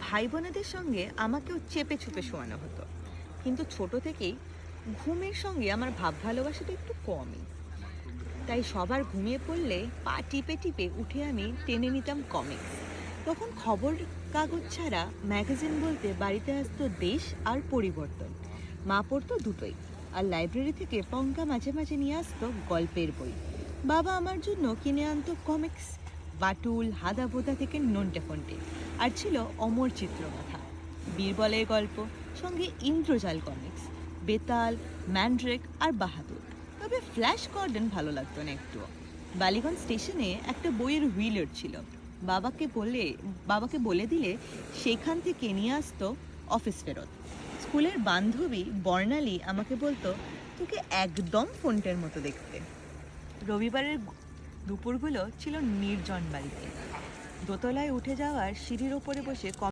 ভাই বোনেদের সঙ্গে আমাকেও চেপে চুপে শোয়ানো হতো, কিন্তু ছোট থেকেই ঘুমের সঙ্গে আমার ভাব ভালোবাসাটা একটু কমই। তাই সবার ঘুমিয়ে পড়লে পা টিপে টিপে উঠে আমি টেনে নিতাম কমিক্স। তখন খবর কাগজ ছাড়া ম্যাগাজিন বলতে বাড়িতে আসতো দেশ আর পরিবর্তন। মা পড়তো দুটোই, আর লাইব্রেরি থেকে পঙ্কা মাঝে মাঝে নিয়ে আসতো গল্পের বই। বাবা আমার জন্য কিনে আনতো কমিক্স, বাটুল হাদা বোদা থেকে নন্টে ফন্টে। আর ছিল অমর চিত্রকথা, বীরবলের গল্প, সঙ্গে ইন্দ্রজাল কমিক্স, বেতাল, ম্যান্ড্রেক আর বাহাদুর। তবে ফ্ল্যাশ গর্ডন ভালো লাগতো না একটুও। বালিগঞ্জ স্টেশনে একটা বইয়ের হুইলার ছিল, বাবাকে বলে বাবাকে বলে দিলে সেখান থেকে নিয়ে আসতো অফিস ফেরত। স্কুলের বান্ধবী বর্ণালী আমাকে বলতো, তোকে একদম ফোনটার মতো দেখতে। রবিবারের দুপুরগুলো ছিল নির্জন বাড়িতে, দোতলায় উঠে যাওয়ার সিঁড়ির ওপরে বসে